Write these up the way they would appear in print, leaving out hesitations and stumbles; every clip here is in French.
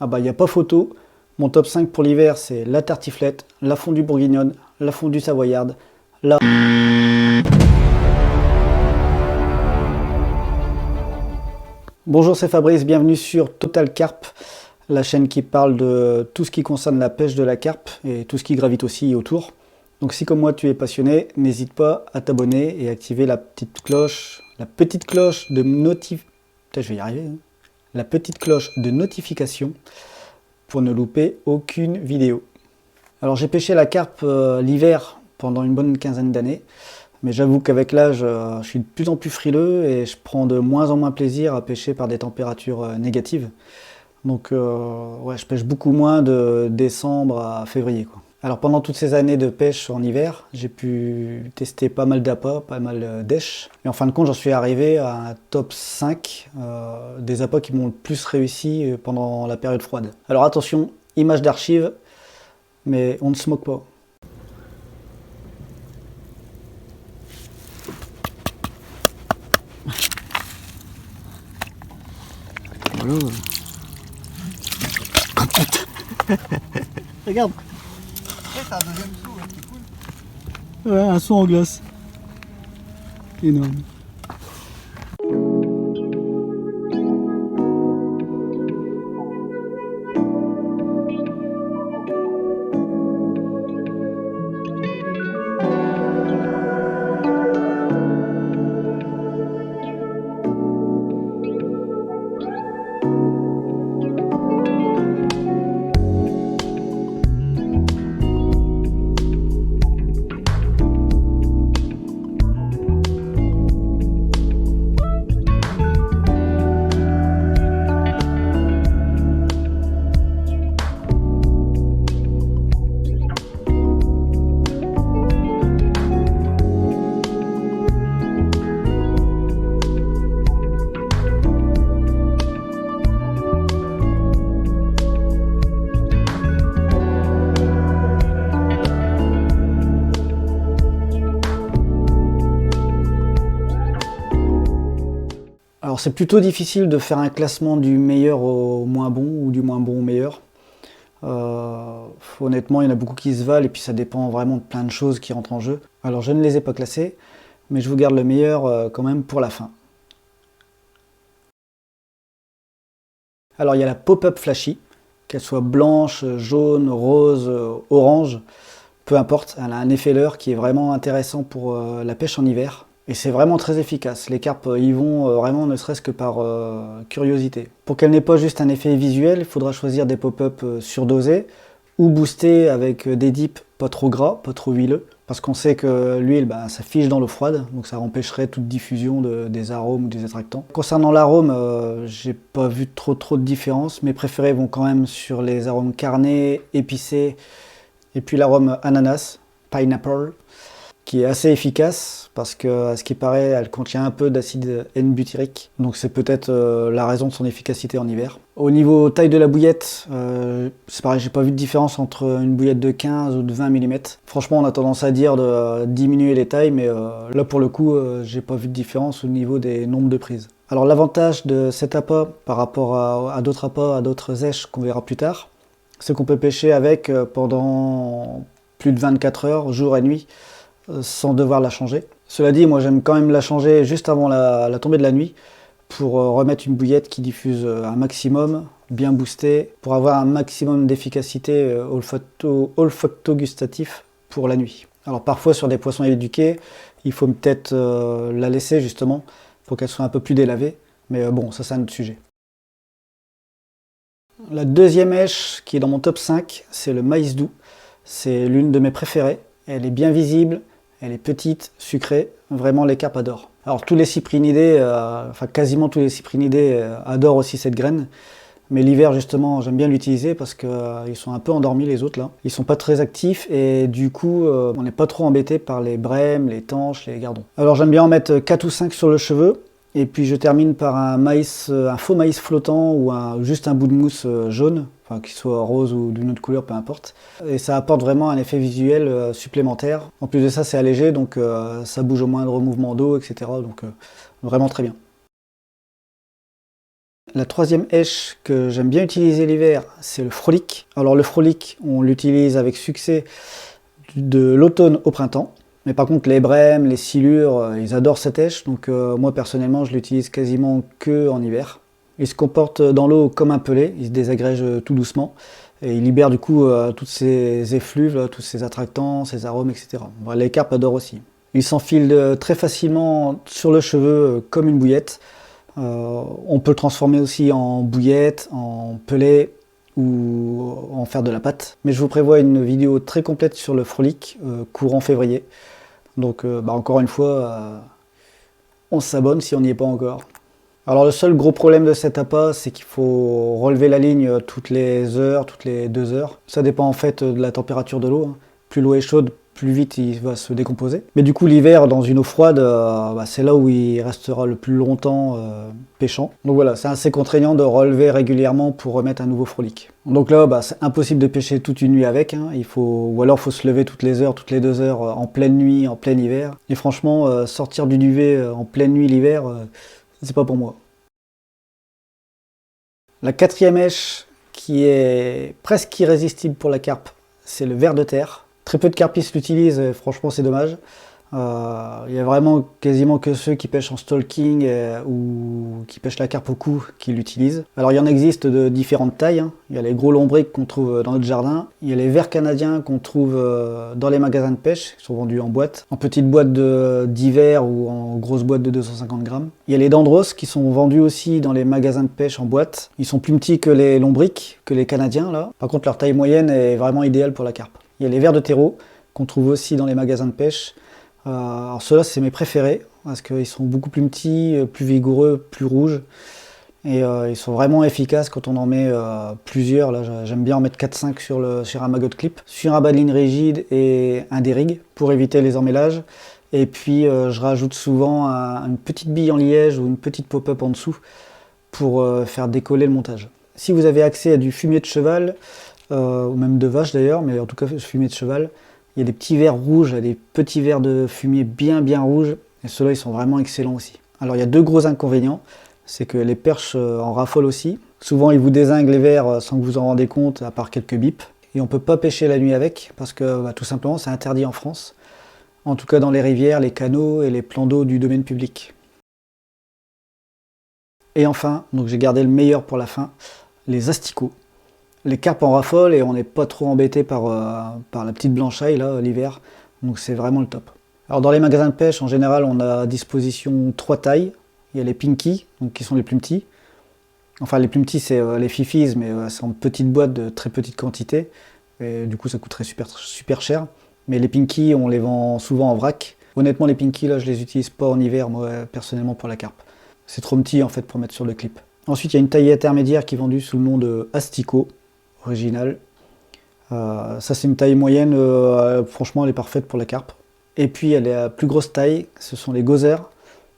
Ah bah il n'y a pas photo. Mon top 5 pour l'hiver, c'est la tartiflette, la fondue bourguignonne, la fondue savoyarde, la... Bonjour, c'est Fabrice, bienvenue sur Total Carp, la chaîne qui parle de tout ce qui concerne la pêche de la carpe et tout ce qui gravite aussi autour. Donc si comme moi tu es passionné, n'hésite pas à t'abonner et activer la petite cloche de notif... Putain, je vais y arriver, hein. La petite cloche de notification pour ne louper aucune vidéo. Alors j'ai pêché la carpe l'hiver pendant une bonne quinzaine d'années, mais j'avoue qu'avec l'âge, je suis de plus en plus frileux et je prends de moins en moins plaisir à pêcher par des températures négatives. Donc ouais, je pêche beaucoup moins de décembre à février, quoi. Alors pendant toutes ces années de pêche en hiver, j'ai pu tester pas mal d'appâts, pas mal d'èches. Et en fin de compte, j'en suis arrivé à un top 5 des appâts qui m'ont le plus réussi pendant la période froide. Alors attention, image d'archive, mais on ne se moque pas. Voilà. Regarde. T'as un deuxième saut, c'est cool. Ouais, un saut en glace. Énorme. Alors c'est plutôt difficile de faire un classement du meilleur au moins bon ou du moins bon au meilleur. Honnêtement, il y en a beaucoup qui se valent et puis ça dépend vraiment de plein de choses qui rentrent en jeu. Alors je ne les ai pas classés, mais je vous garde le meilleur quand même pour la fin. Alors il y a la pop-up flashy, qu'elle soit blanche, jaune, rose, orange, peu importe, elle a un effet leurre qui est vraiment intéressant pour la pêche en hiver. Et c'est vraiment très efficace, les carpes y vont vraiment ne serait-ce que par curiosité. Pour qu'elle n'ait pas juste un effet visuel, il faudra choisir des pop-up surdosés ou boostés avec des dips pas trop gras, pas trop huileux. Parce qu'on sait que l'huile, ça fige dans l'eau froide, donc ça empêcherait toute diffusion des arômes ou des attractants. Concernant l'arôme, j'ai pas vu trop de différence. Mes préférés vont quand même sur les arômes carnés, épicés, et puis l'arôme ananas, pineapple, qui est assez efficace parce que, à ce qui paraît, elle contient un peu d'acide N-butyrique. Donc c'est peut-être la raison de son efficacité en hiver. Au niveau taille de la bouillette, c'est pareil, j'ai pas vu de différence entre une bouillette de 15 ou de 20 mm. Franchement, on a tendance à dire de diminuer les tailles, mais là pour le coup, j'ai pas vu de différence au niveau des nombres de prises. Alors l'avantage de cet appât par rapport à d'autres appâts, à d'autres èches qu'on verra plus tard, c'est qu'on peut pêcher avec pendant plus de 24 heures, jour et nuit, sans devoir la changer. Cela dit, moi j'aime quand même la changer juste avant la tombée de la nuit pour remettre une bouillette qui diffuse un maximum, bien boostée, pour avoir un maximum d'efficacité olfacto-gustatif pour la nuit. Alors parfois sur des poissons éduqués, il faut peut-être la laisser justement pour qu'elle soit un peu plus délavée, mais bon, ça c'est un autre sujet. La deuxième èche qui est dans mon top 5, c'est le maïs doux. C'est l'une de mes préférées. Elle est bien visible, elle est petite, sucrée, vraiment les carpes adorent. Alors tous les cyprinidés, enfin quasiment tous les cyprinidés adorent aussi cette graine. Mais l'hiver justement j'aime bien l'utiliser parce qu'ils sont un peu endormis les autres là. Ils sont pas très actifs et du coup on n'est pas trop embêté par les brèmes, les tanches, les gardons. Alors j'aime bien en mettre 4 ou 5 sur le cheveu. Et puis je termine par un faux maïs flottant ou juste un bout de mousse jaune, enfin qu'il soit rose ou d'une autre couleur, peu importe. Et ça apporte vraiment un effet visuel supplémentaire. En plus de ça, c'est allégé, donc ça bouge au moindre mouvement d'eau, etc. Donc vraiment très bien. La troisième èche que j'aime bien utiliser l'hiver, c'est le Frolic. Alors le Frolic, on l'utilise avec succès de l'automne au printemps. Mais par contre, les brèmes, les silures, ils adorent cette èche. Donc moi, personnellement, je l'utilise quasiment que en hiver. Il se comporte dans l'eau comme un pelé, il se désagrège tout doucement. Et il libère du coup toutes ces effluves, là, tous ces attractants, ces arômes, etc. Bon, les carpes adorent aussi. Il s'enfile très facilement sur le cheveu comme une bouillette. On peut le transformer aussi en bouillette, en pelé ou en faire de la pâte. Mais je vous prévois une vidéo très complète sur le Frolic courant février. Donc encore une fois, on s'abonne si on n'y est pas encore. Alors le seul gros problème de cet appât, c'est qu'il faut relever la ligne toutes les heures, toutes les 2 heures. Ça dépend en fait de la température de l'eau. Plus l'eau est chaude, plus vite il va se décomposer. Mais du coup l'hiver, dans une eau froide, c'est là où il restera le plus longtemps pêchant. Donc voilà, c'est assez contraignant de relever régulièrement pour remettre un nouveau Frolic. Donc là, c'est impossible de pêcher toute une nuit avec. Ou alors il faut se lever toutes les heures, toutes les 2 heures, en pleine nuit, en plein hiver. Et franchement, sortir du duvet en pleine nuit l'hiver, c'est pas pour moi. La quatrième èche qui est presque irrésistible pour la carpe, c'est le ver de terre. Très peu de carpistes l'utilisent, et franchement c'est dommage. Il y a vraiment quasiment que ceux qui pêchent en stalking ou qui pêchent la carpe au cou qui l'utilisent. Alors il y en existe de différentes tailles. Il y a les gros lombrics qu'on trouve dans notre jardin. Il y a les vers canadiens qu'on trouve dans les magasins de pêche, qui sont vendus en boîte, en petites boîtes d'hiver ou en grosses boîtes de 250 grammes. Il y a les dendros qui sont vendus aussi dans les magasins de pêche en boîte. Ils sont plus petits que les lombrics, que les canadiens là. Par contre leur taille moyenne est vraiment idéale pour la carpe. Il y a les vers de terreau qu'on trouve aussi dans les magasins de pêche. Alors ceux-là c'est mes préférés parce qu'ils sont beaucoup plus petits, plus vigoureux, plus rouges et ils sont vraiment efficaces quand on en met plusieurs. Là j'aime bien en mettre 4-5 sur un maggot clip, sur un bas de ligne rigide et un dérigue pour éviter les emmêlages. Et puis je rajoute souvent une petite bille en liège ou une petite pop-up en dessous pour faire décoller le montage. Si vous avez accès à du fumier de cheval ou même de vache d'ailleurs, mais en tout cas fumier de cheval, il y a des petits vers rouges, des petits vers de fumier bien rouges, et ceux-là ils sont vraiment excellents aussi. Alors il y a deux gros inconvénients, c'est que les perches en raffolent aussi. Souvent ils vous dézinguent les vers sans que vous en rendez compte, à part quelques bips. Et on ne peut pas pêcher la nuit avec, parce que tout simplement c'est interdit en France. En tout cas dans les rivières, les canaux et les plans d'eau du domaine public. Et enfin, donc j'ai gardé le meilleur pour la fin, les asticots. Les carpes en raffolent et on n'est pas trop embêté par la petite blanchaille là l'hiver, donc c'est vraiment le top. Alors dans les magasins de pêche en général on a à disposition 3 tailles. Il y a les pinky, donc qui sont les plus petits. Enfin les plus petits c'est les fifis, mais c'est en petites boîtes de très petite quantité et du coup ça coûterait super cher. Mais les pinky on les vend souvent en vrac. Honnêtement les pinky là je les utilise pas en hiver moi personnellement pour la carpe. C'est trop petit en fait pour mettre sur le clip. Ensuite il y a une taille intermédiaire qui est vendue sous le nom de asticot. Original. Ça c'est une taille moyenne, franchement elle est parfaite pour la carpe. Et puis elle est à plus grosse taille, ce sont les gozer.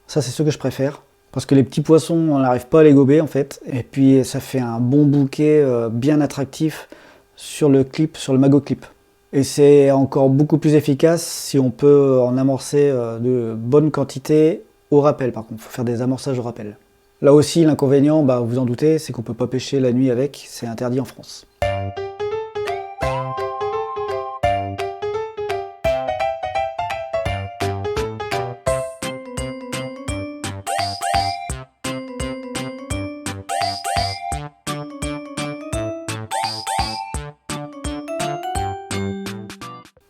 Ça c'est ceux que je préfère, parce que les petits poissons on n'arrive pas à les gober en fait. Et puis ça fait un bon bouquet bien attractif sur le clip, sur le maggot clip. Et c'est encore beaucoup plus efficace si on peut en amorcer de bonnes quantités au rappel. Par contre, il faut faire des amorçages au rappel. Là aussi, l'inconvénient, vous en doutez, c'est qu'on ne peut pas pêcher la nuit avec, c'est interdit en France.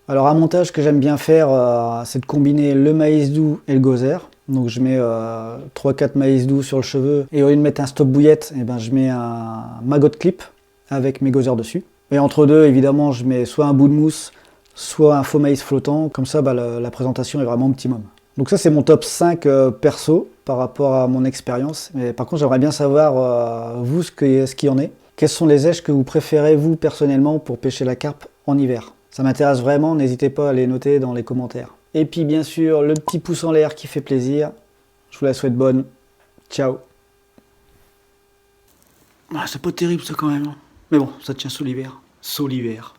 Alors un montage que j'aime bien faire, c'est de combiner le maïs doux et le gozer. Donc je mets 3-4 maïs doux sur le cheveu et au lieu de mettre un stop bouillette, je mets un maggot de clip avec mes gozers dessus. Et entre deux, évidemment, je mets soit un bout de mousse, soit un faux maïs flottant. Comme ça, la présentation est vraiment optimum. Donc ça, c'est mon top 5 perso par rapport à mon expérience. Mais par contre, j'aimerais bien savoir, vous, ce qu'il y en est. Quelles sont les èches que vous préférez, vous, personnellement, pour pêcher la carpe en hiver? Ça m'intéresse vraiment, n'hésitez pas à les noter dans les commentaires. Et puis bien sûr, le petit pouce en l'air qui fait plaisir. Je vous la souhaite bonne. Ciao. C'est pas terrible ça quand même. Mais bon, ça tient sous l'hiver. Sous l'hiver.